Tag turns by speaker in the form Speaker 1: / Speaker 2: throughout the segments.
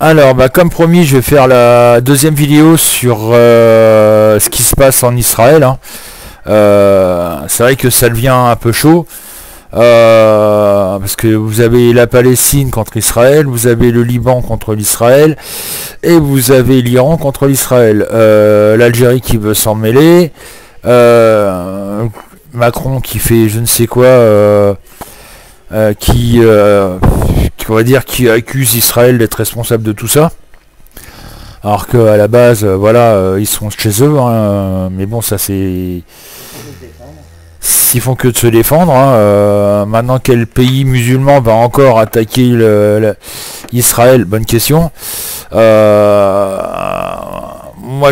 Speaker 1: Alors, bah, comme promis, je vais faire la deuxième vidéo sur ce qui se passe en Israël, hein. C'est vrai que ça devient un peu chaud, parce que vous avez la Palestine contre Israël, vous avez le Liban contre l'Israël, et vous avez l'Iran contre l'Israël. L'Algérie qui veut s'en mêler, Macron qui fait je ne sais quoi, on va dire, qui accuse Israël d'être responsable de tout ça, alors qu'à la base, voilà, ils sont chez eux, hein, mais bon, ça c'est... S'ils font que de se défendre, hein, maintenant quel pays musulman va encore attaquer Israël? Bonne question. Moi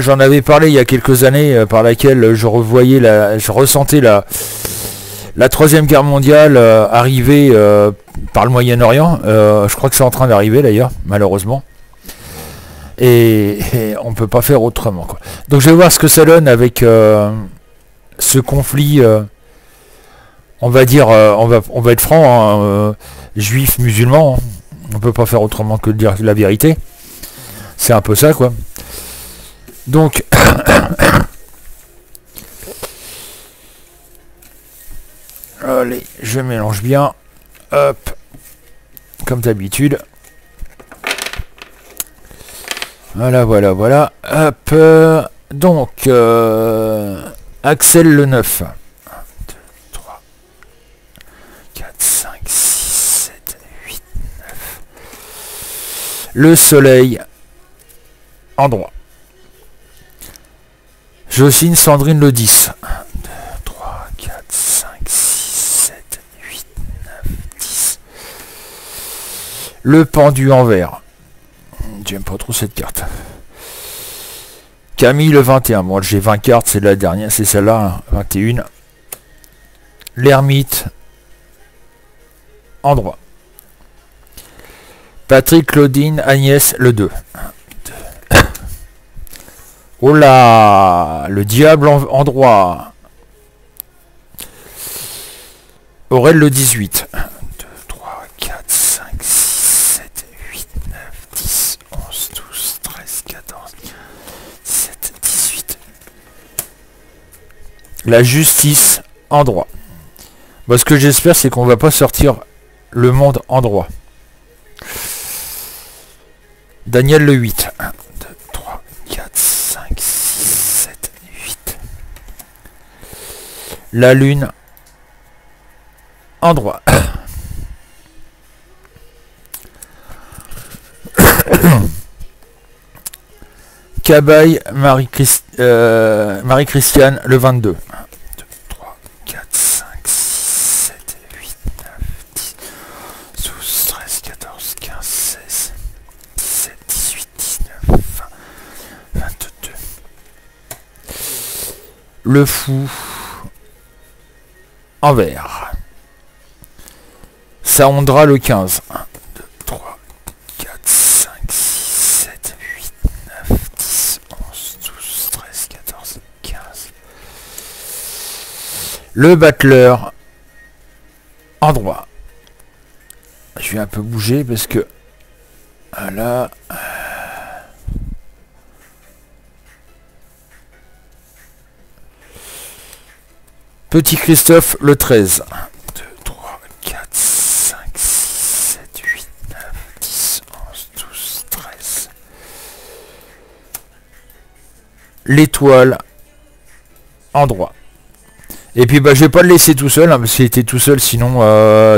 Speaker 1: j'en avais parlé il y a quelques années, par laquelle je ressentais la troisième guerre mondiale arriver par le Moyen-Orient. Je crois que c'est en train d'arriver d'ailleurs, malheureusement. Et on peut pas faire autrement, quoi. Donc je vais voir ce que ça donne avec ce conflit. On va dire, on va être franc, hein, juifs, musulmans, hein. On peut pas faire autrement que de dire la vérité. C'est un peu ça, quoi. Donc allez, je mélange bien. Hop. Comme d'habitude. Voilà, voilà, voilà. Hop. Donc, Axel le 9. 1, 2, 3, 4, 5, 6, 7, 8, 9. Le soleil. Endroit. Jocelyne Sandrine le 10. 1, 2, 3, 4, 5, 6, 7, 8, 9, 10. Le pendu en vert. J'aime pas trop cette carte. Camille le 21. Bon, j'ai 20 cartes, c'est la dernière, c'est celle-là, hein, 21. L'ermite. Endroit. Patrick, Claudine, Agnès le 2. 1, 2. Oh là, le diable en droit. Aurel le 18. 1, 2, 3, 4, 5, 6, 7, 8, 9, 10, 11, 12, 13, 14, 17, 18. La justice en droit. Bon, ce que j'espère, c'est qu'on va pas sortir le monde en droit. Daniel le 8. 1, 2, 3, 4, 5, 6, 7, 8. La lune en droit. Cabaye Marie-Christiane le 22. 1, 2, 3, 4, 5, 6, 7, 8, 9, 10, 12, 13, 14, 15, 16, 17, 18, 19, 20, 22. Le fou en vert. Saondra le 15. 1, 2, 3, 4, 5, 6, 7, 8, 9, 10, 11, 12, 13, 14, 15. Le battleur en droit. Je vais un peu bouger parce que voilà. Petit Christophe le 13. 1, 2, 3, 4, 5, 6, 7, 8, 9, 10, 11, 12, 13. L'étoile en droit. Et puis bah je vais pas le laisser tout seul, hein, parce qu'il était tout seul, sinon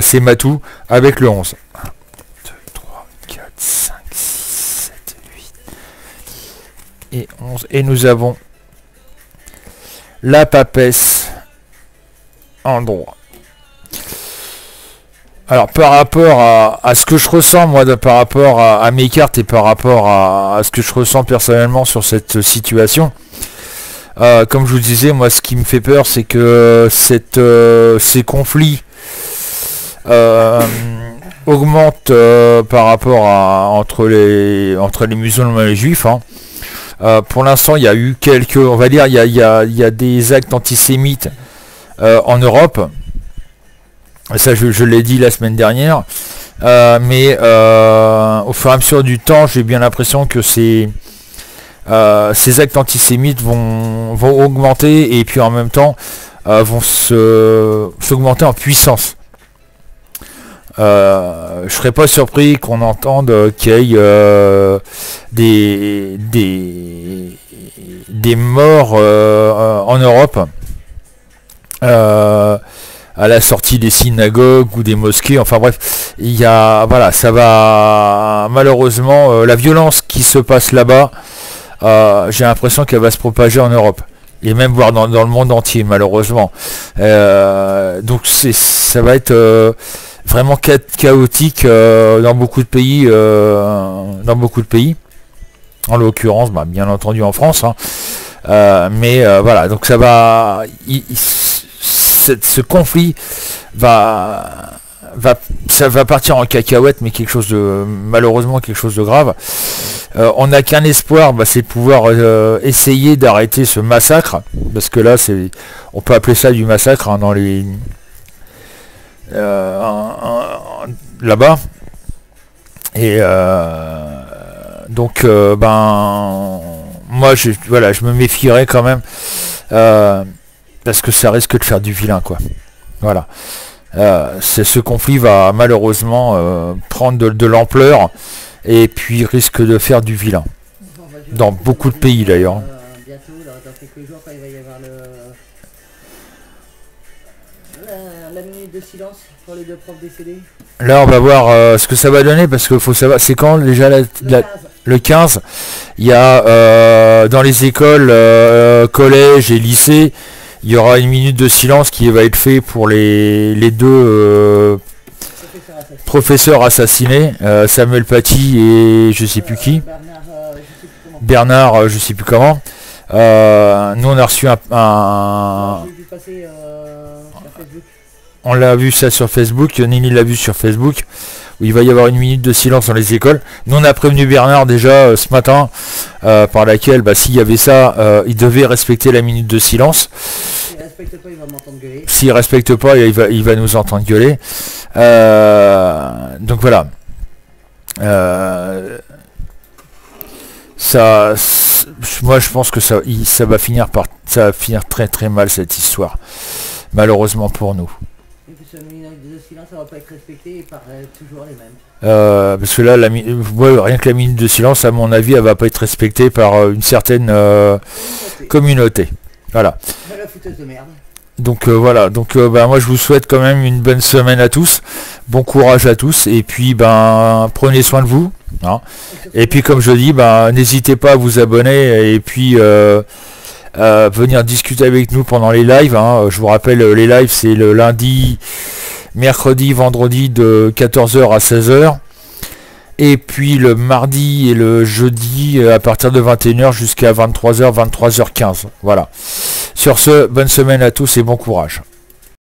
Speaker 1: c'est Matou avec le 11. 1, 2, 3, 4, 5, 6, 7, 8 et 11. Et nous avons la papesse en droit. Alors par rapport à ce que je ressens moi, par rapport à mes cartes et par rapport à ce que je ressens personnellement sur cette situation, comme je vous disais, moi ce qui me fait peur, c'est que ces conflits augmentent par rapport entre les musulmans et les juifs, hein. Pour l'instant il y a eu quelques, on va dire, il y a des actes antisémites en Europe. Ça je l'ai dit la semaine dernière, Mais au fur et à mesure du temps, j'ai bien l'impression que ces actes antisémites vont augmenter et puis en même temps vont s'augmenter en puissance. Je serais pas surpris qu'on entende qu'il y ait des morts en Europe à la sortie des synagogues ou des mosquées. Enfin bref, il y a, voilà, ça va malheureusement, la violence qui se passe là-bas, j'ai l'impression qu'elle va se propager en Europe et même voire dans le monde entier malheureusement. Donc ça va être vraiment chaotique dans beaucoup de pays, en l'occurrence, bien entendu en France, hein. Mais voilà, donc ça va, ce conflit ça va partir en cacahuète, mais malheureusement quelque chose de grave. On n'a qu'un espoir, c'est de pouvoir essayer d'arrêter ce massacre, parce que là on peut appeler ça du massacre, hein, dans les là-bas. Et donc moi je me méfierais quand même, parce que ça risque de faire du vilain, quoi. Voilà. Ce conflit va malheureusement prendre de l'ampleur et puis risque de faire du vilain dans beaucoup de pays d'ailleurs.
Speaker 2: Bientôt, dans quelques jours, quand il va y avoir la minute de silence pour les deux profs décédés.
Speaker 1: Là on va voir ce que ça va donner, parce qu'il faut savoir, c'est quand déjà le 15, il y a dans les écoles, collèges et lycées, il y aura une minute de silence qui va être fait pour les deux professeurs assassinés, Samuel Paty et je sais plus qui. Bernard, je sais plus comment. Nous on a reçu on l'a vu ça sur Facebook, Nini l'a vu sur Facebook, où il va y avoir une minute de silence dans les écoles. Nous on a prévenu Bernard déjà ce matin, par laquelle s'il y avait ça, il devait respecter la minute de silence.
Speaker 2: S'il respecte pas, il va m'entendre gueuler.
Speaker 1: S'il respecte pas, il va nous entendre gueuler. Donc voilà. Moi je pense que ça va finir très très mal, cette histoire, malheureusement pour nous.
Speaker 2: Et puis ce minute de silence, ça va pas être respecté et par toujours les mêmes.
Speaker 1: Parce que là, rien que la minute de silence, à mon avis, elle va pas être respectée par une certaine communauté. Voilà.
Speaker 2: La fouteuse de merde.
Speaker 1: Donc voilà, donc moi je vous souhaite quand même une bonne semaine à tous, bon courage à tous, et puis prenez soin de vous, hein. Et puis comme je dis, n'hésitez pas à vous abonner et puis venir discuter avec nous pendant les lives, hein. Je vous rappelle, les lives c'est le lundi, mercredi, vendredi de 14h à 16h, et puis le mardi et le jeudi à partir de 21h jusqu'à 23h, 23h15. Voilà. Sur ce, bonne semaine à tous et bon courage.